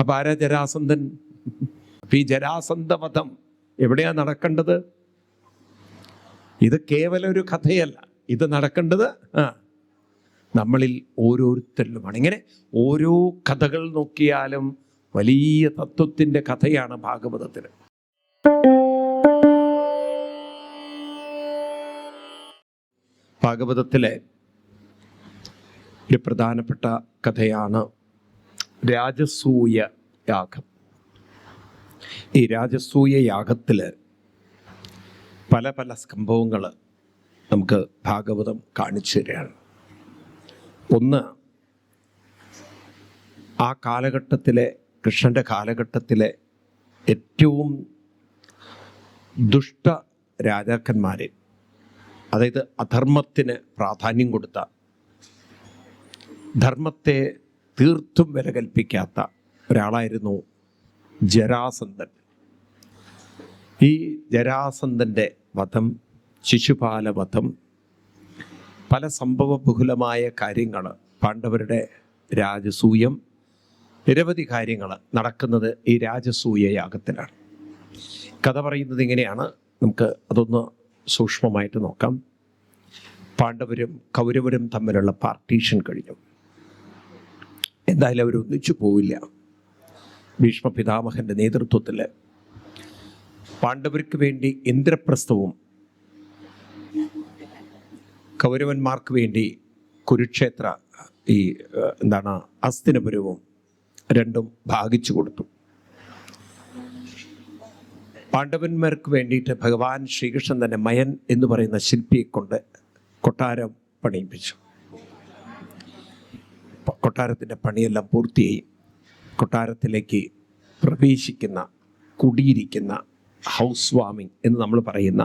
അപ്പം ആരാ ജരാസന്ധൻ? അപ്പം ഈ ജരാസന്ധവധം എവിടെയാ നടക്കേണ്ടത്? ഇത് കേവലം ഒരു കഥയല്ല, ഇത് നടക്കേണ്ടത് നമ്മളിൽ ഓരോരുത്തരിലുമാണ്. ഇങ്ങനെ ഓരോ കഥകൾ നോക്കിയാലും വലിയ തത്വത്തിൻ്റെ കഥയാണ് ഭാഗവതത്തിൽ. ഭാഗവതത്തിലെ ഒരു പ്രധാനപ്പെട്ട കഥയാണ് രാജസൂയ യാഗം. ഈ രാജസൂയ യാഗത്തിൽ പല പല സംഭവങ്ങൾ നമുക്ക് ഭാഗവതം കാണിച്ചു തരികയാണ്. ഒന്ന്, ആ കാലഘട്ടത്തിലെ, കൃഷ്ണൻ്റെ കാലഘട്ടത്തിലെ ഏറ്റവും ദുഷ്ട രാജാക്കന്മാരെ, അതായത് അധർമ്മത്തിന് പ്രാധാന്യം കൊടുത്ത, ധർമ്മത്തെ തീർത്തും വില കൽപ്പിക്കാത്ത ഒരാളായിരുന്നു ജരാസന്ധൻ. ഈ ജരാസന്ധൻ്റെ വധം, ശിശുപാല വധം, പല സംഭവബഹുലമായ കാര്യങ്ങൾ, പാണ്ഡവരുടെ രാജസൂയം, നിരവധി കാര്യങ്ങൾ നടക്കുന്നത് ഈ രാജസൂയ യാഗത്തിലാണ്. കഥ പറയുന്നത് ഇങ്ങനെയാണ്. നമുക്ക് അതൊന്ന് സൂക്ഷ്മമായിട്ട് നോക്കാം. പാണ്ഡവരും കൗരവരും തമ്മിലുള്ള പാർട്ടീഷൻ കഴിഞ്ഞു. എന്തായാലും അവരൊന്നിച്ചു പോവില്ല. ഭീഷ്മ പിതാമഹൻ്റെ നേതൃത്വത്തിൽ പാണ്ഡവർക്ക് വേണ്ടി ഇന്ദ്രപ്രസ്ഥവും കൗരവന്മാർക്ക് വേണ്ടി കുരുക്ഷേത്ര ഹസ്തിനപുരവും രണ്ടും ഭാഗിച്ചു കൊടുത്തു. പാണ്ഡവന്മാർക്ക് വേണ്ടിയിട്ട് ഭഗവാൻ ശ്രീകൃഷ്ണൻ തന്നെ മയൻ എന്ന് പറയുന്ന ശില്പിയെ കൊണ്ട് കൊട്ടാരം പണിയിപ്പിച്ചു. കൊട്ടാരത്തിൻ്റെ പണിയെല്ലാം പൂർത്തിയായി. കൊട്ടാരത്തിലേക്ക് പ്രവേശിക്കുന്ന, കുടിയിരിക്കുന്ന ഹൗസ് വാമിംഗ് എന്ന് നമ്മൾ പറയുന്ന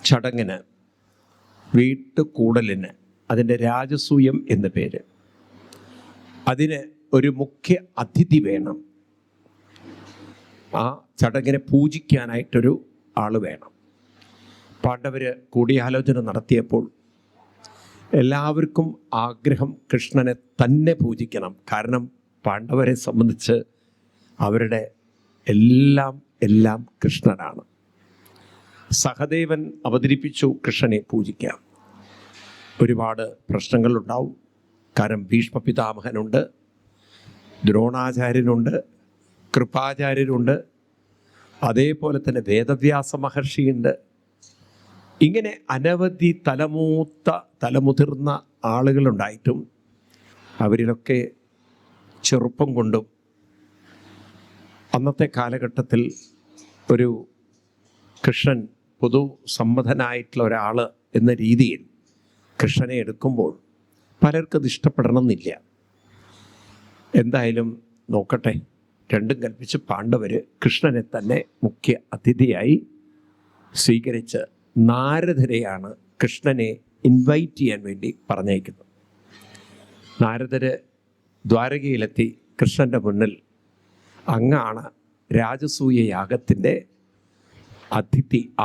ചടങ്ങിന്, വീട്ടുകൂടലിന്, അതിൻ്റെ രാജസൂയം എന്ന പേര്. അതിന് ഒരു മുഖ്യ അതിഥി വേണം. ആ ചടങ്ങിനെ പൂജിക്കാനായിട്ടൊരു ആൾ വേണം. പാണ്ഡവർ കൂടിയാലോചന നടത്തിയപ്പോൾ എല്ലാവർക്കും ആഗ്രഹം കൃഷ്ണനെ തന്നെ പൂജിക്കണം. കാരണം പാണ്ഡവരെ സംബന്ധിച്ച് അവരുടെ എല്ലാം കൃഷ്ണനാണ്. സഹദേവൻ അവതരിപ്പിച്ചു കൃഷ്ണനെ പൂജിക്കാം. ഒരുപാട് പ്രശ്നങ്ങളുണ്ടാവും. കാരണം ഭീഷ്മ പിതാമഹനുണ്ട്, ദ്രോണാചാര്യനുണ്ട്, കൃപാചാര്യരുണ്ട്, അതേപോലെ തന്നെ വേദവ്യാസ മഹർഷിയുണ്ട്. ഇങ്ങനെ അനവധി തലമുതിർന്ന ആളുകളുണ്ടായിട്ടും അവരിലൊക്കെ ചെറുപ്പം കൊണ്ടും അന്നത്തെ കാലഘട്ടത്തിൽ ഒരു കൃഷ്ണൻ പൊതു സമ്മതനായിട്ടുള്ള ഒരാൾ എന്ന രീതിയിൽ കൃഷ്ണനെ എടുക്കുമ്പോൾ പലർക്കത് ഇഷ്ടപ്പെടണമെന്നില്ല. എന്തായാലും നോക്കട്ടെ, രണ്ടും കൽപ്പിച്ച് പാണ്ഡവർ കൃഷ്ണനെ തന്നെ മുഖ്യ അതിഥിയായി സ്വീകരിച്ച് നാരദരെയാണ് കൃഷ്ണനെ ഇൻവൈറ്റ് ചെയ്യാൻ വേണ്ടി പറഞ്ഞയക്കുന്നത്. നാരദര് ദ്വാരകയിലെത്തി കൃഷ്ണൻ്റെ മുന്നിൽ അങ്ങാണ് രാജസൂയ യാഗത്തിൻ്റെ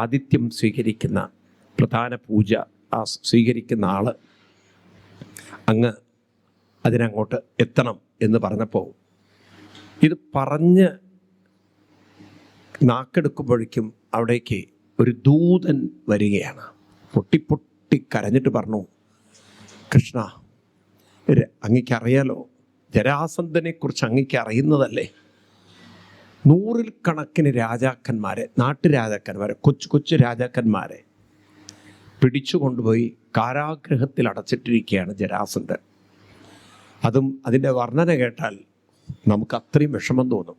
ആതിഥ്യം സ്വീകരിക്കുന്ന, പ്രധാന പൂജ സ്വീകരിക്കുന്ന ആൾ, അങ്ങ് അതിനങ്ങോട്ട് എത്തണം എന്ന് പറഞ്ഞപ്പോൾ, ഇത് പറഞ്ഞ് നാക്കെടുക്കുമ്പോഴേക്കും അവിടേക്ക് ഒരു ദൂതൻ വരികയാണ്. പൊട്ടി കരഞ്ഞിട്ട് പറഞ്ഞു, കൃഷ്ണ, അങ്ങയ്ക്കറിയാലോ, ജരാസന്ധനെക്കുറിച്ച് അങ്ങയ്ക്ക് അറിയുന്നതല്ലേ? 100 കണക്കിന് രാജാക്കന്മാരെ, നാട്ടുരാജാക്കന്മാരെ, കൊച്ചു രാജാക്കന്മാരെ പിടിച്ചു കൊണ്ടുപോയി കാരാഗൃഹത്തിൽ അടച്ചിട്ടിരിക്കുകയാണ് ജരാസന്ധൻ. അതും അതിൻ്റെ വർണ്ണന കേട്ടാൽ നമുക്ക് അത്രയും വിഷമം തോന്നും.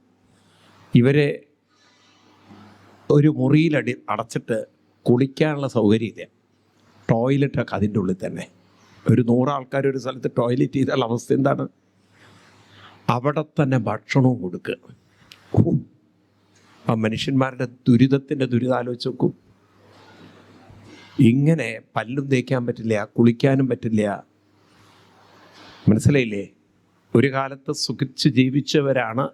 ഇവരെ ഒരു മുറിയിൽ അടച്ചിട്ട് കുളിക്കാനുള്ള സൗകര്യമില്ല. ടോയ്ലറ്റൊക്കെ അതിൻ്റെ ഉള്ളിൽ തന്നെ. ഒരു 100 ആൾക്കാർ ഒരു സ്ഥലത്ത് ടോയ്ലറ്റ് ചെയ്താൽ അവസ്ഥ എന്താണ്? അവിടെ തന്നെ ഭക്ഷണവും കൊടുക്കുക. ആ മനുഷ്യന്മാരുടെ ദുരിതാലോചിച്ച് നോക്കൂ. ഇങ്ങനെ പല്ലും തേക്കാൻ പറ്റില്ല, കുളിക്കാനും പറ്റില്ല. മനസ്സിലായില്ലേ? ഒരു കാലത്ത് സുഖിച്ച് ജീവിച്ചവരാണ്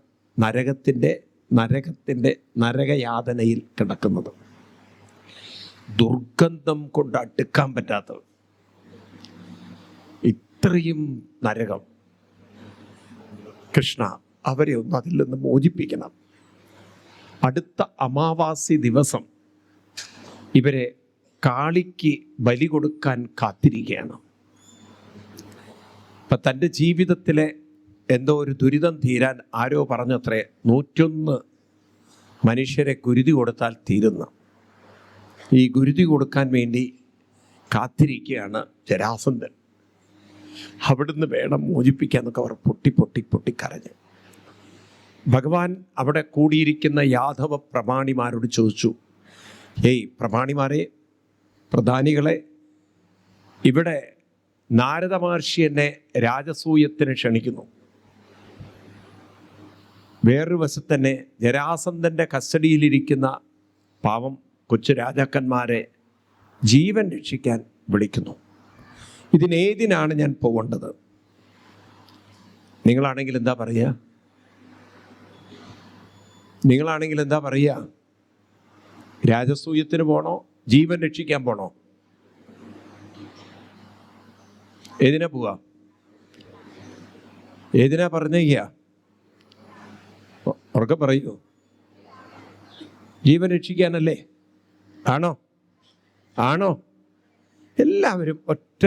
നരകയാതനയിൽ കിടക്കുന്നത്. ദുർഗന്ധം കൊണ്ട് അടുക്കാൻ പറ്റാത്തത്. ഇത്രയും നരകം. കൃഷ്ണ, അവരെ ഒന്ന് അതിൽ നിന്ന് മോചിപ്പിക്കണം. അടുത്ത അമാവാസി ദിവസം ഇവരെ കാളിക്ക് ബലി കൊടുക്കാൻ കാത്തിരിക്കുകയാണ്. അപ്പം തൻ്റെ ജീവിതത്തിലെ എന്തോ ഒരു ദുരിതം തീരാൻ ആരോ പറഞ്ഞത്രേ 101 മനുഷ്യരെ ഗുരുതി കൊടുത്താൽ തീരുന്നു. ഈ ഗുരുതി കൊടുക്കാൻ വേണ്ടി കാത്തിരിക്കുകയാണ് ജരാസന്ധൻ. അവിടുന്ന് വേണം മോചിപ്പിക്കാന്നൊക്കെ അവർ പൊട്ടി കരഞ്ഞ്. ഭഗവാൻ അവിടെ കൂടിയിരിക്കുന്ന യാദവ പ്രമാണിമാരോട് ചോദിച്ചു, ഏയ് പ്രമാണിമാരെ, പ്രധാനികളെ, ഇവിടെ നാരദ മഹർഷി എന്നെ രാജസൂയത്തിന് ക്ഷണിക്കുന്നു. വേറൊരു വശത്ത് തന്നെ ജരാസന്ധൻ്റെ കസ്റ്റഡിയിലിരിക്കുന്ന പാവം കൊച്ചു രാജാക്കന്മാരെ ജീവൻ രക്ഷിക്കാൻ വിളിക്കുന്നു. ഇതിനേതിനാണ് ഞാൻ പോകേണ്ടത്? നിങ്ങളാണെങ്കിൽ എന്താ പറയുക? രാജസൂയത്തിന് പോണോ, ജീവൻ രക്ഷിക്കാൻ പോണോ? ഏതിനാ പോവാ? ഏതിനാ പറഞ്ഞേക്കുക? ഉറക്കെ പറയൂ. ജീവൻ രക്ഷിക്കാനല്ലേ? ആണോ? എല്ലാവരും ഒറ്റ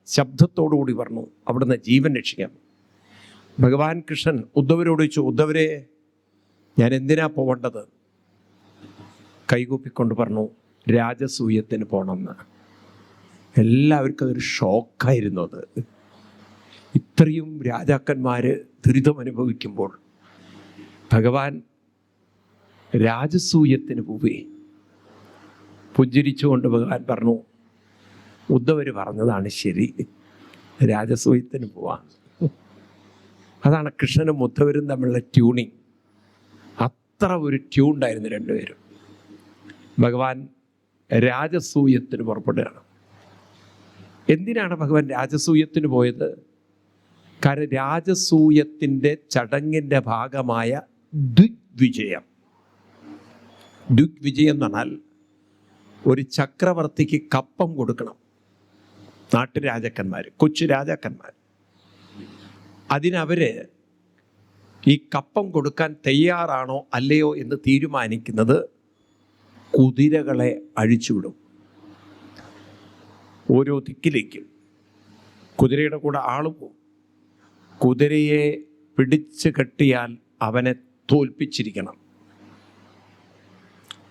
ശബ്ദത്തോടു കൂടി പറഞ്ഞു അവിടുന്ന് ജീവൻ രക്ഷിക്കാം. ഭഗവാൻ കൃഷ്ണൻ ഉദ്ധവരോട് ചോദിച്ചു, ഉദ്ധവരെ, ഞാൻ എന്തിനാ പോകേണ്ടത്? കൈകൂപ്പിക്കൊണ്ട് പറഞ്ഞു, രാജസൂയത്തിന് പോകണമെന്ന്. എല്ലാവർക്കും അതൊരു ഷോക്കായിരുന്നു. അത് ഇത്രയും രാജാക്കന്മാർ ദുരിതം അനുഭവിക്കുമ്പോൾ ഭഗവാൻ രാജസൂയത്തിന് പോവേ. പുഞ്ചിരിച്ചുകൊണ്ട് ഭഗവാൻ പറഞ്ഞു, ഉദ്ധവർ പറഞ്ഞതാണ് ശരി, രാജസൂയത്തിന് പോവാം. അതാണ് കൃഷ്ണനും ഉദ്ധവരും തമ്മിലുള്ള ട്യൂണിങ്. അത്ര ഒരു ട്യൂണ്ടായിരുന്നു രണ്ടുപേരും. ഭഗവാൻ രാജസൂയത്തിന് പുറപ്പെടുകയാണ്. എന്തിനാണ് ഭഗവാൻ രാജസൂയത്തിന് പോയത്? കാരണം രാജസൂയത്തിൻ്റെ ചടങ്ങിൻ്റെ ഭാഗമായ ദിഗ്വിജയം എന്ന് പറഞ്ഞാൽ ഒരു ചക്രവർത്തിക്ക് കപ്പം കൊടുക്കണം. നാട്ടുരാജാക്കന്മാർ, കൊച്ചു രാജാക്കന്മാർ, അതിനവർ ഈ കപ്പം കൊടുക്കാൻ തയ്യാറാണോ അല്ലയോ എന്ന് തീരുമാനിക്കുന്നത് കുതിരകളെ അഴിച്ചുവിടും. ഓരോ ദിക്കിലേക്കും കുതിരയുടെ കൂടെ ആള് പോകും. കുതിരയെ പിടിച്ച് കെട്ടിയാൽ അവനെ തോൽപ്പിച്ചിരിക്കണം.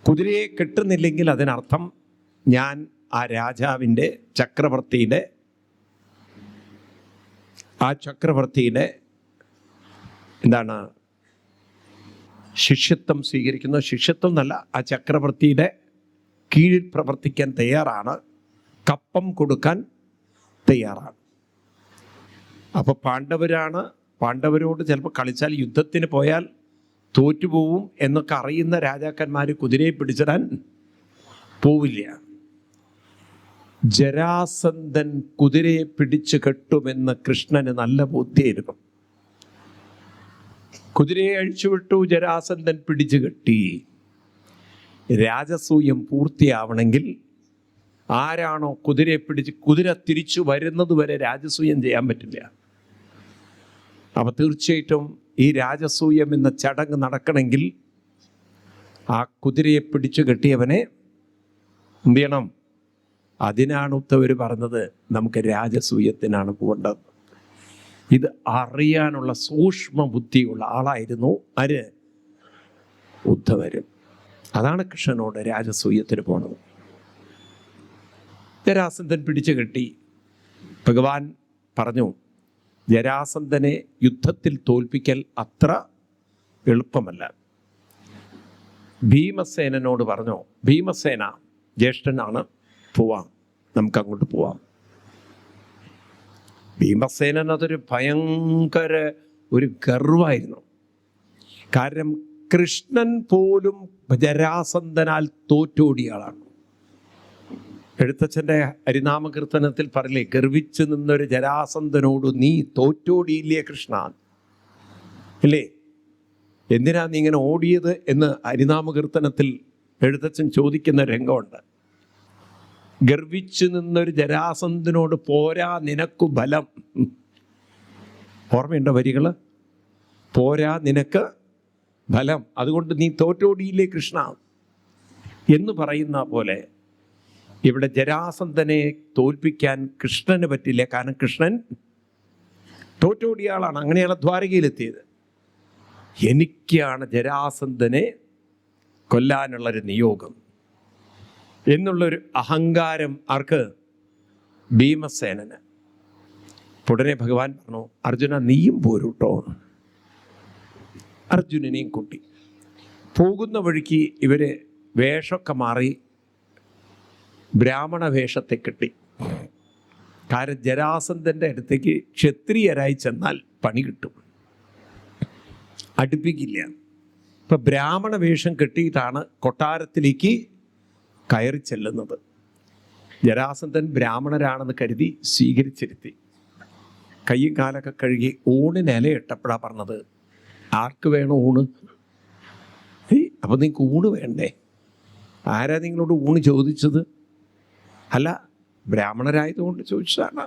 കുതിരയെ കെട്ടുന്നില്ലെങ്കിൽ അതിനർത്ഥം ഞാൻ ആ രാജാവിൻ്റെ ചക്രവർത്തിയുടെ എന്താണ് ശിഷ്യത്വം സ്വീകരിക്കുന്നു. ശിഷ്യത്വം എന്നല്ല, ആ ചക്രവർത്തിയുടെ കീഴിൽ പ്രവർത്തിക്കാൻ തയ്യാറാണ്, കപ്പം കൊടുക്കാൻ തയ്യാറാണ്. അപ്പോൾ പാണ്ഡവരോട് ചിലപ്പോൾ കളിച്ചാൽ യുദ്ധത്തിന് പോയാൽ തോറ്റുപോവും എന്നൊക്കെ അറിയുന്ന രാജാക്കന്മാർ കുതിരയെ പിടിച്ചിടാൻ പോവില്ല. ജരാസന്ധൻ കുതിരയെ പിടിച്ചു കെട്ടുമെന്ന് കൃഷ്ണന് നല്ല ബോധ്യമായിരുന്നു. കുതിരയെ അഴിച്ചുവിട്ടു, ജരാസന്ധൻ പിടിച്ചു കെട്ടി. രാജസൂയം പൂർത്തിയാവണമെങ്കിൽ ആരാണോ കുതിരയെ പിടിച്ച്, കുതിര തിരിച്ചു വരുന്നത് വരെ രാജസൂയം ചെയ്യാൻ പറ്റില്ല. അപ്പം തീർച്ചയായിട്ടും ഈ രാജസൂയം എന്ന ചടങ്ങ് നടക്കണമെങ്കിൽ ആ കുതിരയെ പിടിച്ചു കെട്ടിയവനെ എന്ത് ചെയ്യണം? അതിനാണ് ഉദ്ധവർ പറഞ്ഞത് നമുക്ക് രാജസൂയത്തിനാണ് പോകേണ്ടത്. ഇത് അറിയാനുള്ള സൂക്ഷ്മ ബുദ്ധിയുള്ള ആളായിരുന്നു ആര്? ഉദ്ധവരും. അതാണ് കൃഷ്ണനോട് രാജസൂയത്തിന് പോണത്. ജരാസന്ധൻ പിടിച്ചു കെട്ടി. ഭഗവാൻ പറഞ്ഞു, ജരാസന്ധനെ യുദ്ധത്തിൽ തോൽപ്പിക്കൽ അത്ര എളുപ്പമല്ല. ഭീമസേനോട് പറഞ്ഞു, ഭീമസേന ജ്യേഷ്ഠനാണ്, പോവാം, നമുക്കങ്ങോട്ട് പോവാം. ഭീമസേനൻ അതൊരു ഭയങ്കര ഒരു ഗർവായിരുന്നു. കാരണം കൃഷ്ണൻ പോലും ജരാസന്ധനാൽ തോറ്റോടിയ ആളാണ്. എഴുത്തച്ഛൻ്റെ ഹരിനാമകീർത്തനത്തിൽ പറയില്ലേ, ഗർവിച്ച് നിന്നൊരു ജരാസന്ധനോട് നീ തോറ്റോടിയില്ലേ കൃഷ്ണ, ഇല്ലേ? എന്തിനാ നീ ഇങ്ങനെ ഓടിയത് എന്ന് ഹരിനാമകീർത്തനത്തിൽ എഴുത്തച്ഛൻ ചോദിക്കുന്ന രംഗമുണ്ട്. ഗർവിച്ചു നിന്നൊരു ജരാസന്ധനോട് പോരാ നിനക്കു ബലം. ഓർമ്മയുണ്ടോ വരികൾ? പോരാ നിനക്ക് ഫലം, അതുകൊണ്ട് നീ തോറ്റോടിയില്ലേ കൃഷ്ണ എന്ന് പറയുന്ന പോലെ ഇവിടെ ജരാസന്ധനെ തോൽപ്പിക്കാൻ കൃഷ്ണന് പറ്റില്ല. കാരണം കൃഷ്ണൻ തോറ്റോടിയ ആളാണ്. അങ്ങനെയാണ് ദ്വാരകയിലെത്തിയത്. എനിക്കാണ് ജരാസന്ധനെ കൊല്ലാനുള്ളൊരു നിയോഗം എന്നുള്ളൊരു അഹങ്കാരം ആർക്ക്? ഭീമസേനന്. ഉടനെ ഭഗവാൻ പറഞ്ഞു, അർജുന നീയും പോരൂട്ടോ. അർജുനനെയും കൂട്ടി പോകുന്ന വഴിക്ക് ഇവര് വേഷമൊക്കെ മാറി ബ്രാഹ്മണ വേഷത്തെ കെട്ടി. കാരണം ജരാസന്ധൻ്റെ അടുത്തേക്ക് ക്ഷത്രിയരായി ചെന്നാൽ പണി കിട്ടും, അടുപ്പിക്കില്ല. ഇപ്പം ബ്രാഹ്മണ വേഷം കെട്ടിയിട്ടാണ് കൊട്ടാരത്തിലേക്ക് കയറി ചെല്ലുന്നത്. ജരാസന്ധൻ ബ്രാഹ്മണരാണെന്ന് കരുതി സ്വീകരിച്ചിരുത്തി. കയ്യും കാലൊക്കെ കഴുകി ഊണിന് ഇലയിട്ടപ്പോഴാണ് പറഞ്ഞത്, ആർക്ക് വേണം ഊണ്? അപ്പം നിങ്ങൾക്ക് ഊണ് വേണ്ടേ? ആരാ നിങ്ങളോട് ഊണ് ചോദിച്ചത്? അല്ല, ബ്രാഹ്മണരായതുകൊണ്ട് ചോദിച്ചതാണ്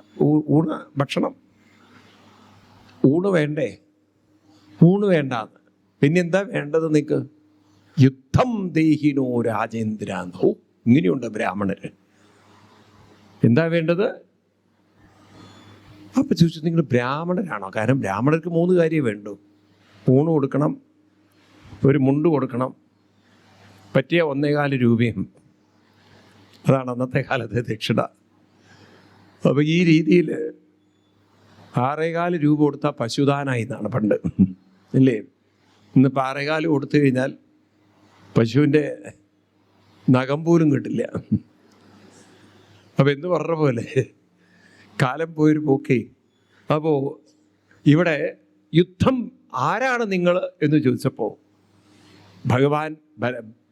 ഊണ്, ഭക്ഷണം. ഊണ് വേണ്ടേ? ഊണ് വേണ്ടാന്ന്. പിന്നെന്താ വേണ്ടത് നിങ്ങൾക്ക്? യുദ്ധം ദേഹിനോ രാജേന്ദ്രാന്തോ. ഇങ്ങനെയുണ്ട് ബ്രാഹ്മണര്. എന്താ വേണ്ടത്? അപ്പം ചോദിച്ചു, നിങ്ങൾ ബ്രാഹ്മണരാണോ? കാരണം ബ്രാഹ്മണർക്ക് 3 കാര്യമേ വേണ്ടൂ. ഊണ് കൊടുക്കണം, ഒരു മുണ്ട് കൊടുക്കണം, പറ്റിയ 1.25 രൂപയും. അതാണ് അന്നത്തെ കാലത്തെ ദക്ഷിണ. അപ്പോൾ ഈ രീതിയിൽ 6.25 രൂപ കൊടുത്താൽ പശുദാനായി എന്നാണ് പണ്ട്, ഇല്ലേ? ഇന്നിപ്പോൾ 6.25 കൊടുത്തു കഴിഞ്ഞാൽ പശുവിൻ്റെ നഖം പോലും കിട്ടില്ല. അപ്പം എന്ത് പറഞ്ഞ പോലെ കാലം പോയൊരു പോക്കേ. അപ്പോൾ ഇവിടെ യുദ്ധം ആരാണ് നിങ്ങൾ എന്ന് ചോദിച്ചപ്പോൾ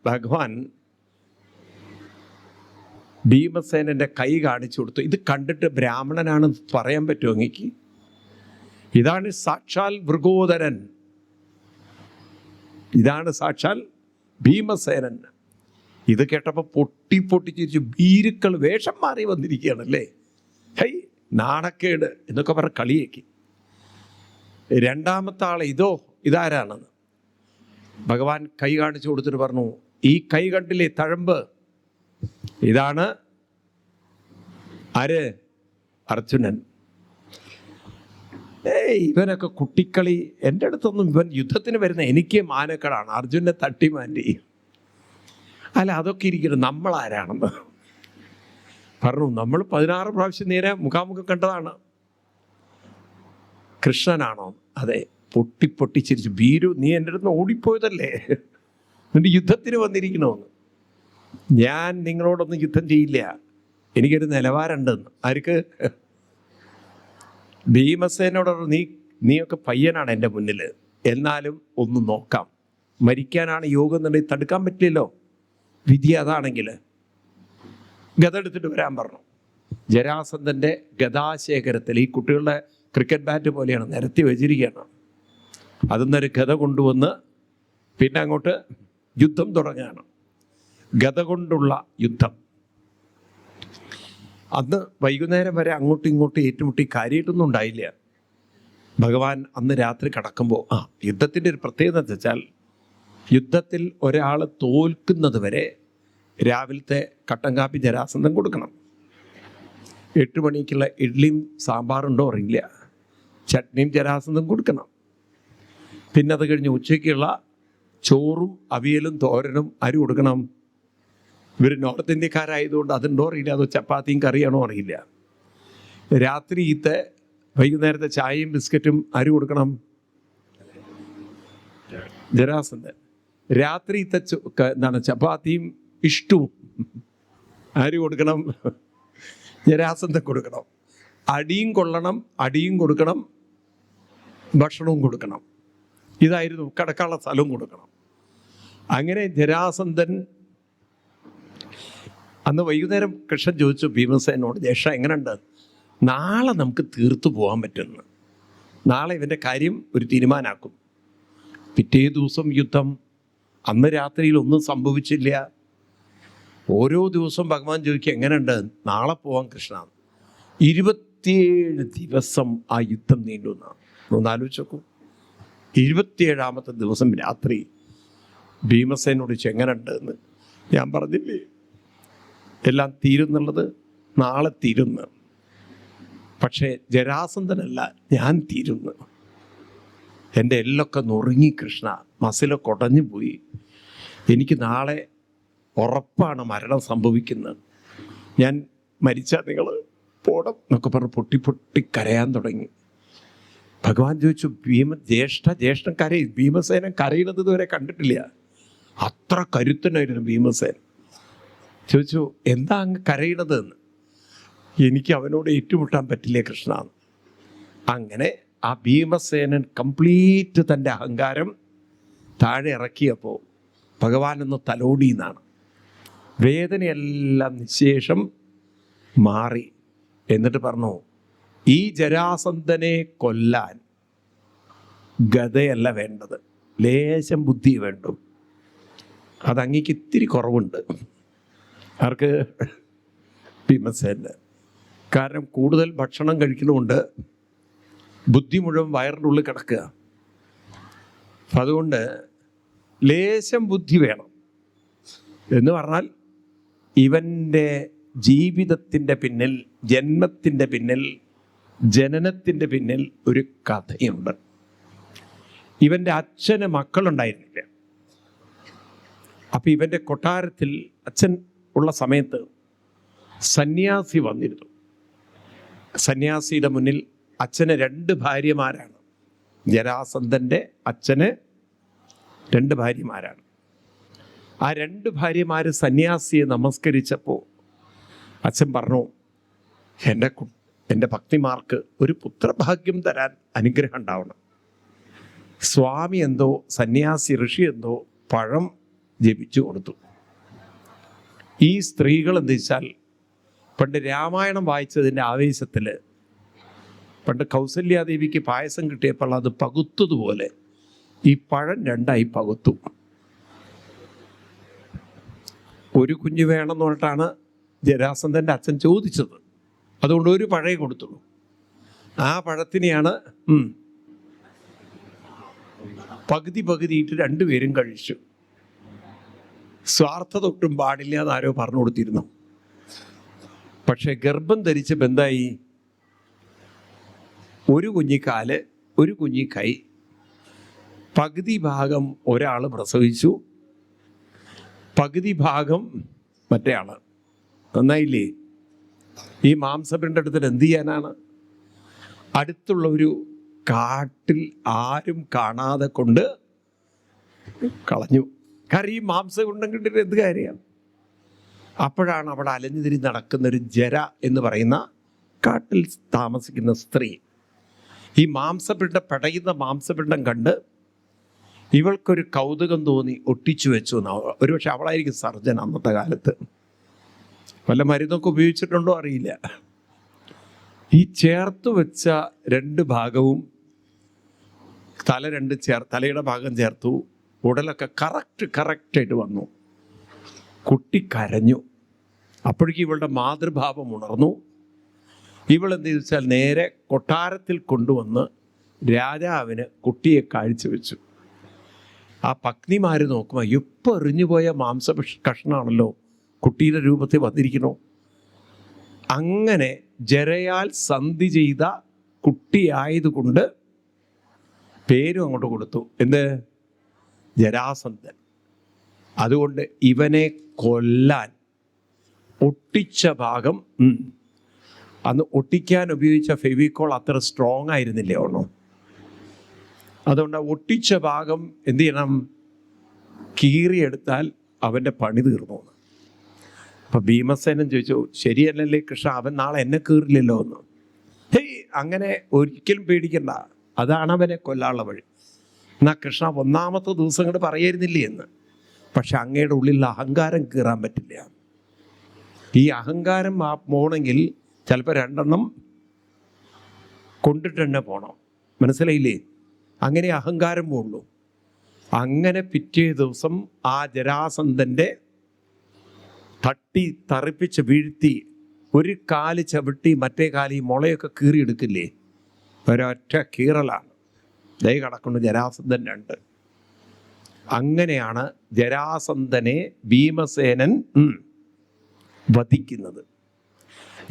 ഭഗവാൻ ഭീമസേനൻ്റെ കൈ കാണിച്ചു കൊടുത്തു. ഇത് കണ്ടിട്ട് ബ്രാഹ്മണനാണെന്ന് പറയാൻ പറ്റുമോ അങ്ങേക്ക്? ഇതാണ് സാക്ഷാൽ മൃഗോദരൻ, ഇതാണ് സാക്ഷാൽ ഭീമസേനൻ. ഇത് കേട്ടപ്പോൾ പൊട്ടിച്ചിരിച്ചു. ഭീരുക്കൾ വേഷം മാറി വന്നിരിക്കുകയാണല്ലേ, ഹൈ നാണക്കേട് എന്നൊക്കെ പറഞ്ഞ് കളിയാക്കി. രണ്ടാമത്തെ ആൾ ഇതാരാണെന്ന് ഭഗവാൻ കൈ കാണിച്ചു കൊടുത്തിട്ട് പറഞ്ഞു, ഈ കൈ കണ്ടില്ലേ തഴമ്പ്? ഇതാണ് ആര്? അർജുനൻ. ഇവനൊക്കെ കുട്ടിക്കളി. എൻ്റെ അടുത്തൊന്നും ഇവൻ യുദ്ധത്തിന് വരുന്ന എനിക്ക് മാനക്കേടാണ്. അർജുനെ തട്ടി മാറ്റി. അല്ല, അതൊക്കെ ഇരിക്കണം, നമ്മളാരാണെന്ന് പറഞ്ഞു. നമ്മൾ 16 പ്രാവശ്യം നേരെ മുഖാമുഖം കണ്ടതാണ്. കൃഷ്ണനാണോ? അതെ. പൊട്ടിച്ചിരിച്ചു. ഭീരു, നീ എൻ്റെ അടുത്ത് ഓടിപ്പോയതല്ലേ, എന്നിട്ട് യുദ്ധത്തിന് വന്നിരിക്കണമെന്ന്. ഞാൻ നിങ്ങളോടൊന്നും യുദ്ധം ചെയ്യില്ല, എനിക്കൊരു നിലവാരമുണ്ടെന്ന്. ആർക്ക്? ഭീമസേനോട് നീയൊക്കെ പയ്യനാണ് എൻ്റെ മുന്നിൽ, എന്നാലും ഒന്ന് നോക്കാം. മരിക്കാനാണ് യോഗം എന്നുണ്ടെങ്കിൽ തടുക്കാൻ പറ്റില്ലല്ലോ. വിധി അതാണെങ്കിൽ ഗത എടുത്തിട്ട് വരാൻ പറഞ്ഞു. ജരാസന്ധൻ്റെ ഗതാശേഖരത്തിൽ ഈ കുട്ടികളുടെ ക്രിക്കറ്റ് ബാറ്റ് പോലെയാണ്, നിരത്തി വെച്ചിരിക്കുകയാണ്. അതിന്നൊരു ഗത കൊണ്ടുവന്ന് പിന്നെ അങ്ങോട്ട് യുദ്ധം തുടങ്ങുകയാണ്. ഗത കൊണ്ടുള്ള യുദ്ധം. അന്ന് വൈകുന്നേരം വരെ അങ്ങോട്ടും ഇങ്ങോട്ടും ഏറ്റുമുട്ടി കാര്യമായിട്ടൊന്നും ഉണ്ടായില്ല. ഭഗവാൻ അന്ന് രാത്രി കടക്കുമ്പോൾ യുദ്ധത്തിൻ്റെ ഒരു പ്രത്യേകത എന്ന് വെച്ചാൽ, യുദ്ധത്തിൽ ഒരാൾ തോൽക്കുന്നത് വരെ രാവിലത്തെ കട്ടൻ കാപ്പി ജരാസന്ധം കൊടുക്കണം. 8 മണിക്കുള്ള ഇഡ്ഡലിയും സാമ്പാറുണ്ടോ അറിയില്ല, ചട്നിയും ജരാസന്ധം കൊടുക്കണം. പിന്നെ അത് കഴിഞ്ഞ് ഉച്ചയ്ക്കുള്ള ചോറും അവിയലും തോരനും ആര് കൊടുക്കണം? ഇവർ നോർത്ത് ഇന്ത്യക്കാരായതുകൊണ്ട് അതുണ്ടോ അറിയില്ല, അതോ ചപ്പാത്തിയും കറിയാണോ അറിയില്ല. രാത്രിയിലത്തെ വൈകുന്നേരത്തെ ചായയും ബിസ്ക്കറ്റും ആര് കൊടുക്കണം? ജരാസന്ധൻ. രാത്രിയിലത്തെ ചപ്പാത്തിയും ഇഷ്ടവും ആര് കൊടുക്കണം? ജരാസന്ധൻ കൊടുക്കണം. അടിയും കൊള്ളണം, അടിയും കൊടുക്കണം, ഭക്ഷണവും കൊടുക്കണം. ഇതായിരുന്നു. കിടക്കാനുള്ള സ്ഥലവും കൊടുക്കണം. അങ്ങനെ ജരാസന്ധൻ അന്ന് വൈകുന്നേരം കൃഷ്ണൻ ചോദിച്ചു ഭീമസേനോട്, ജേഷ എങ്ങനെയുണ്ട്? നാളെ നമുക്ക് തീർത്തു പോകാൻ പറ്റുമെന്ന്. നാളെ ഇവൻ്റെ കാര്യം ഒരു തീരുമാനമാക്കും. പിറ്റേ ദിവസം യുദ്ധം. അന്ന് രാത്രിയിൽ ഒന്നും സംഭവിച്ചില്ല. ഓരോ ദിവസവും ഭഗവാൻ ചോദിക്കുക എങ്ങനെയുണ്ട്? നാളെ പോവാം കൃഷ്ണ. 27 ദിവസം ആ യുദ്ധം നീണ്ടുന്ന. ഒന്ന് ആലോചിച്ച് നോക്കൂ. 27-ാമത്തെ ദിവസം രാത്രി ഭീമസേനോട് എങ്ങനെയുണ്ട് എന്ന് ഞാൻ പറഞ്ഞില്ലേ, എല്ലാം തീരുന്നുള്ളത് നാളെ തീരുന്നു. പക്ഷേ ജരാസന്ധനല്ല, ഞാൻ തീരുന്നു. എൻ്റെ എല്ലൊക്കെ നുറുങ്ങി കൃഷ്ണ, മസിലൊക്കെ ഉടഞ്ഞു പോയി. എനിക്ക് നാളെ ഉറപ്പാണ് മരണം സംഭവിക്കുന്നത്. ഞാൻ മരിച്ചാൽ നിങ്ങൾ പോടം എന്നൊക്കെ പറഞ്ഞ് പൊട്ടി പൊട്ടി കരയാൻ തുടങ്ങി. ഭഗവാൻ ചോദിച്ചു, ജ്യേഷ്ഠൻ കരയും. ഭീമസേനൻ കരയുന്നത് ഇതുവരെ കണ്ടിട്ടില്ല. അത്ര കരുത്തനായിരുന്നു ഭീമസേൻ. ചോദിച്ചു, എന്താ അങ്ങ് കരയണത് എന്ന്. എനിക്ക് അവനോട് ഏറ്റുമുട്ടാൻ പറ്റില്ല കൃഷ്ണ. അങ്ങനെ ആ ഭീമസേനൻ കംപ്ലീറ്റ് തൻ്റെ അഹങ്കാരം താഴെ ഇറക്കിയപ്പോൾ ഭഗവാനൊന്ന് തലോടി എന്നാണ്. വേദനയെല്ലാം നിശേഷം മാറി. എന്നിട്ട് പറഞ്ഞു, ഈ ജരാസന്ധനെ കൊല്ലാൻ ഗദയല്ല വേണ്ടത്, ലേശം ബുദ്ധി വേണ്ടു. അതങ്ങിക്ക് ഇത്തിരി കുറവുണ്ട്. ആർക്ക്? ഭീമസേന്. കാരണം കൂടുതൽ ഭക്ഷണം കഴിക്കുന്നതുകൊണ്ട് ബുദ്ധി മുഴുവൻ വയറിൻ്റെ ഉള്ളിൽ കിടക്കുക. അപ്പം അതുകൊണ്ട് ലേശം ബുദ്ധി വേണം. എന്ന് പറഞ്ഞാൽ ഇവൻ്റെ ജീവിതത്തിൻ്റെ പിന്നിൽ, ജന്മത്തിൻ്റെ പിന്നിൽ, ജനനത്തിൻ്റെ പിന്നിൽ ഒരു കഥയുണ്ട്. ഇവൻ്റെ അച്ഛന് മക്കളുണ്ടായിരുന്നില്ല. അപ്പം ഇവൻ്റെ കൊട്ടാരത്തിൽ അച്ഛൻ ഉള്ള സമയത്ത് സന്യാസി വന്നിരുന്നു. സന്യാസിയുടെ മുന്നിൽ അച്ഛന് 2 ഭാര്യമാരാണ്. ജരാസന്ധൻ്റെ അച്ഛന് 2 ഭാര്യമാരാണ്. ആ 2 ഭാര്യമാർ സന്യാസിയെ നമസ്കരിച്ചപ്പോൾ അച്ഛൻ പറഞ്ഞു, എൻ്റെ ഭക്തിമാർക്ക് ഒരു പുത്രഭാഗ്യം തരാൻ അനുഗ്രഹം ഉണ്ടാവണം. സ്വാമി എന്തോ, സന്യാസി ഋഷി എന്തോ പഴം ജപിച്ചു കൊടുത്തു. ഈ സ്ത്രീകൾ എന്താ വെച്ചാൽ, പണ്ട് രാമായണം വായിച്ചതിൻ്റെ ആവേശത്തിൽ പണ്ട് കൗസല്യാദേവിക്ക് പായസം കിട്ടിയപ്പോൾ അത് പകുത്തതുപോലെ ഈ പഴം 2ആയി പകുത്തു. ഒരു കുഞ്ഞ് വേണമെന്ന് പറഞ്ഞിട്ടാണ് ജരാസന്ധൻ്റെ അച്ഛൻ ചോദിച്ചത്. അതുകൊണ്ട് ഒരു പഴേ കൊടുത്തുള്ളൂ. ആ പഴത്തിനെയാണ് പകുതിയിട്ട് 2 പേരും കഴിച്ചു. സ്വാർത്ഥത ഒട്ടും പാടില്ല എന്ന് ആരോ പറഞ്ഞു കൊടുത്തിരുന്നു. പക്ഷെ ഗർഭം ധരിച്ചപ്പോൾ എന്തായി? ഒരു കുഞ്ഞിക്കാല്, ഒരു കുഞ്ഞിക്കൈ, പകുതി ഭാഗം ഒരാൾ പ്രസവിച്ചു, പകുതി ഭാഗം മറ്റേ ആള്. നന്നായില്ലേ? ഈ മാംസപിണ്ഡത്തിൽ എന്ത് ചെയ്യാനാണ്? അടുത്തുള്ള ഒരു കാട്ടിൽ ആരും കാണാതെ കൊണ്ട് കളഞ്ഞു. കാരണം ഈ മാംസപിണ്ഡം കിട്ടിയിട്ട് എന്ത് കാര്യമാണ്? അപ്പോഴാണ് അവിടെ അലഞ്ഞുതിരി നടക്കുന്നൊരു ജര എന്ന് പറയുന്ന കാട്ടിൽ താമസിക്കുന്ന സ്ത്രീ ഈ പെടയുന്ന മാംസപിണ്ഡം കണ്ട് ഇവൾക്കൊരു കൗതുകം തോന്നി ഒട്ടിച്ചു വെച്ചു. ഒരുപക്ഷെ അവളായിരിക്കും സർജൻ അന്നത്തെ കാലത്ത്. വല്ല മരുന്നൊക്കെ ഉപയോഗിച്ചിട്ടുണ്ടോ അറിയില്ല. ഈ ചേർത്ത് വെച്ച 2 ഭാഗവും തലയുടെ ഭാഗം ചേർത്തു. ഉടലൊക്കെ കറക്റ്റായിട്ട് വന്നു. കുട്ടി കരഞ്ഞു. അപ്പോഴേക്കും ഇവളുടെ മാതൃഭാവം ഉണർന്നു. ഇവളെന്ത് വെച്ചാൽ നേരെ കൊട്ടാരത്തിൽ കൊണ്ടുവന്ന് രാജാവിന് കുട്ടിയെ കാഴ്ചവെച്ചു. ആ പത്നിമാർ നോക്കുമ്പോൾ ഇപ്പോൾ എറിഞ്ഞുപോയ കഷ്ണമാണല്ലോ കുട്ടിയുടെ രൂപത്തിൽ വന്നിരിക്കണോ. അങ്ങനെ ജരയാൽ സന്ധി ചെയ്ത കുട്ടിയായതുകൊണ്ട് പേരും അങ്ങോട്ട് കൊടുത്തു. എന്ത്? ജരാസന്ധൻ. അതുകൊണ്ട് ഇവനെ കൊല്ലാൻ ഒട്ടിച്ച ഭാഗം, അന്ന് ഒട്ടിക്കാൻ ഉപയോഗിച്ച ഫെവിക്കോൾ അത്ര സ്ട്രോങ് ആയിരുന്നില്ലേ ഒന്നോ. അതുകൊണ്ട് ഒട്ടിച്ച ഭാഗം എന്ത് ചെയ്യണം? കീറിയെടുത്താൽ അവൻ്റെ പണി തീർന്നു. അപ്പം ഭീമസേനൻ ചോദിച്ചു, ശരിയല്ലല്ലേ കൃഷ്ണ, അവൻ നാളെ എന്നെ കീറില്ലല്ലോ എന്ന്. ഹേയ്, അങ്ങനെ ഒരിക്കലും പേടിക്കണ്ട, അതാണ് അവനെ കൊല്ലാനുള്ള വഴി. എന്നാൽ കൃഷ്ണ 1-ാമത്തെ ദിവസം കൊണ്ട് പറയായിരുന്നില്ലേ എന്ന്. പക്ഷെ അങ്ങയുടെ ഉള്ളിൽ അഹങ്കാരം കീറാൻ പറ്റില്ല. ഈ അഹങ്കാരം പോകണമെങ്കിൽ ചിലപ്പോൾ 2 കൊണ്ടിട്ട് തന്നെ പോകണം. മനസ്സിലായില്ലേ? അങ്ങനെ അഹങ്കാരം പോകുള്ളൂ. അങ്ങനെ പിറ്റേ ദിവസം ആ ജരാസന്ധൻ്റെ തട്ടി തറിപ്പിച്ച് വീഴ്ത്തി ഒരു കാല് ചവിട്ടി മറ്റേ കാല് ഈ മുളയൊക്കെ കീറിയെടുക്കില്ലേ, ഒരൊറ്റ കീറലാണ്. ദയ കടക്കുന്നു ജരാസന്ധൻ 2. അങ്ങനെയാണ് ജരാസന്ധനെ ഭീമസേനൻ വധിക്കുന്നത്.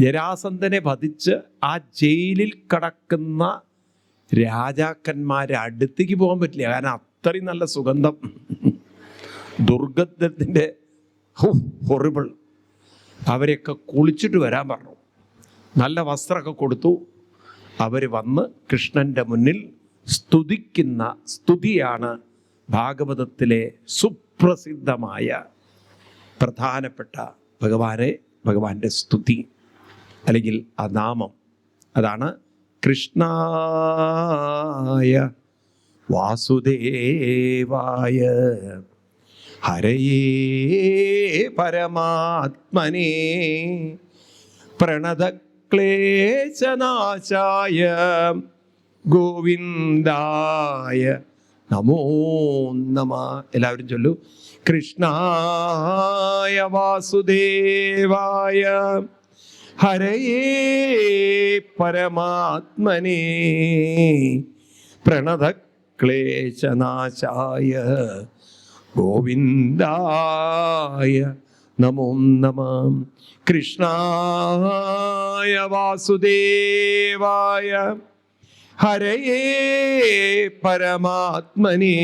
ജരാസന്ധനെ വധിച്ച് ആ ജയിലിൽ കടക്കുന്ന രാജാക്കന്മാരെ അടുത്തേക്ക് പോകാൻ പറ്റില്ല. കാരണം അത്രയും നല്ല സുഗന്ധം, ദുർഗന്ധത്തിൻ്റെ ഹൊറിബിൾ. അവരെയൊക്കെ കുളിച്ചിട്ട് വരാൻ പറഞ്ഞു. നല്ല വസ്ത്രമൊക്കെ കൊടുത്തു. അവർ വന്ന് കൃഷ്ണൻ്റെ മുന്നിൽ സ്തുതിക്കുന്ന സ്തുതിയാണ് ഭാഗവതത്തിലെ സുപ്രസിദ്ധമായ പ്രധാനപ്പെട്ട ഭഗവാന്റെ സ്തുതി അല്ലെങ്കിൽ ആ നാമം. അതാണ് കൃഷ്ണായ വാസുദേവായ ഹരയേ പരമാത്മനേ പ്രണതക്ലേശനാശായ ഗോവിന്ദായ നമോ നമഃ. എല്ലാവരും ചൊല്ലു. കൃഷ്ണായ വാസുദേവായ ഹരയേ പരമാത്മനേ പ്രണതക്ലേശനാശായ ഗോവിന്ദായ നമോ നമഃ. കൃഷ്ണായ വാസുദേവായ ഹരയേ പരമാത്മനേ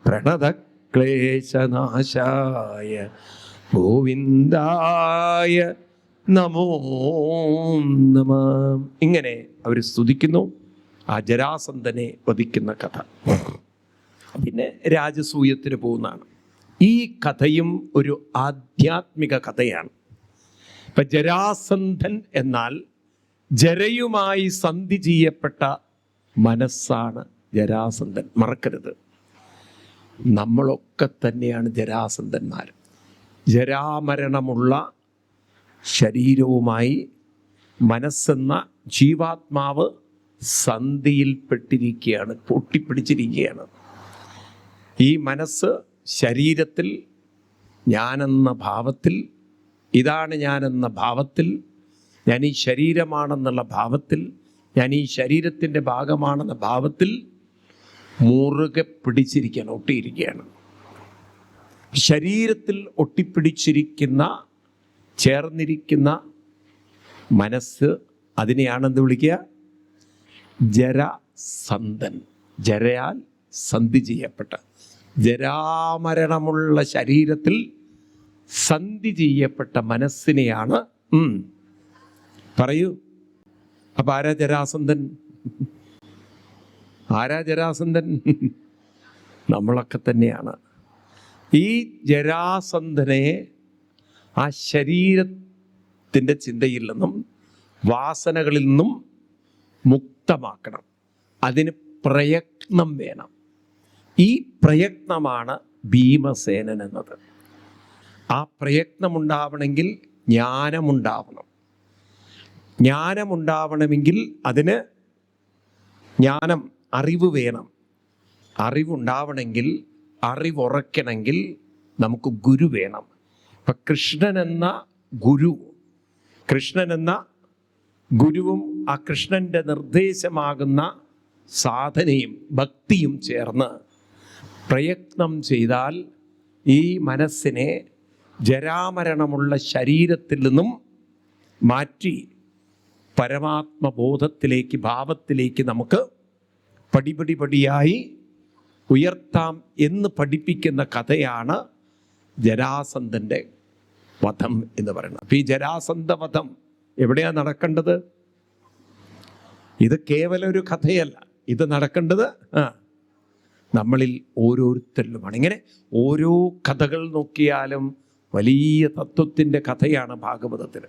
പ്രണതക്ലേശനാശായ ഗോവിന്ദായ നമോ നമഃ. ഇങ്ങനെ അവർ സ്തുതിക്കുന്നു ആ ജരാസന്ധനെ വധിക്കുന്ന കഥ. പിന്നെ രാജസൂയത്തിന് പോകുന്നതാണ്. ഈ കഥയും ഒരു ആധ്യാത്മിക കഥയാണ്. ഇപ്പം ജരാസന്ധൻ എന്നാൽ ജരയുമായി സന്ധി ചെയ്യപ്പെട്ട മനസ്സാണ് ജരാസന്ധൻ. മറക്കരുത്, നമ്മളൊക്കെ തന്നെയാണ് ജരാസന്ധന്മാർ. ജരാമരണമുള്ള ശരീരവുമായി മനസ്സെന്ന ജീവാത്മാവ് സന്ധിയിൽപ്പെട്ടിരിക്കുകയാണ്, പൊട്ടിപ്പിടിച്ചിരിക്കുകയാണ്. ഈ മനസ്സ് ശരീരത്തിൽ ഞാനെന്ന ഭാവത്തിൽ, ഇതാണ് ഞാനെന്ന ഭാവത്തിൽ, ഞാൻ ഈ ശരീരമാണെന്നുള്ള ഭാവത്തിൽ, ഞാൻ ഈ ശരീരത്തിൻ്റെ ഭാഗമാണെന്ന ഭാവത്തിൽ മുറുകെ പിടിച്ചിരിക്കുകയാണ്, ഒട്ടിയിരിക്കുകയാണ്. ശരീരത്തിൽ ഒട്ടിപ്പിടിച്ചിരിക്കുന്ന, ചേർന്നിരിക്കുന്ന മനസ്സ്, അതിനെയാണെന്ന് വിളിക്കുക ജരാസന്ധൻ. ജരയാൽ സന്ധി ചെയ്യപ്പെട്ട, ജരാമരണമുള്ള ശരീരത്തിൽ സന്ധി ചെയ്യപ്പെട്ട മനസ്സിനെയാണ് പറയൂ. അപ്പൊ ആരാ ജരാസന്ധൻ? ആരാ ജരാസന്ധൻ? നമ്മളൊക്കെ തന്നെയാണ്. ഈ ജരാസന്ധനെ ആ ശരീരത്തിൻ്റെ ചിന്തയിൽ നിന്നും വാസനകളിൽ നിന്നും മുക്തമാക്കണം. അതിന് പ്രയത്നം വേണം. ഈ പ്രയത്നമാണ് ഭീമസേനൻ എന്നത്. ആ പ്രയത്നമുണ്ടാവണമെങ്കിൽ ജ്ഞാനമുണ്ടാവണം. ജ്ഞാനമുണ്ടാവണമെങ്കിൽ അതിന് ജ്ഞാനം, അറിവ് വേണം. അറിവുണ്ടാവണമെങ്കിൽ, അറിവുറയ്ക്കണമെങ്കിൽ നമുക്ക് ഗുരു വേണം. ഇപ്പം കൃഷ്ണൻ എന്ന ഗുരുവും ആ കൃഷ്ണൻ്റെ നിർദ്ദേശമാകുന്ന സാധനയും ഭക്തിയും ചേർന്ന് പ്രയത്നം ചെയ്താൽ ഈ മനസ്സിനെ ജരാമരണമുള്ള ശരീരത്തിൽ നിന്നും മാറ്റി പരമാത്മബോധത്തിലേക്ക്, ഭാവത്തിലേക്ക് നമുക്ക് പടിപടിയായി ഉയർത്താം എന്ന് പഠിപ്പിക്കുന്ന കഥയാണ് ജരാസന്ധൻ്റെ വധം എന്ന് പറയുന്നത്. അപ്പോൾ ഈ ജരാസന്ധ വധം എവിടെയാണ് നടക്കേണ്ടത്? ഇത് കേവലം ഒരു കഥയല്ല, ഇത് നടക്കേണ്ടത് നമ്മളിൽ ഓരോരുത്തരിലുമാണ്. ഇങ്ങനെ ഓരോ കഥകൾ നോക്കിയാലും വലിയ തത്വത്തിൻ്റെ കഥയാണ് ഭാഗവതത്തിന്.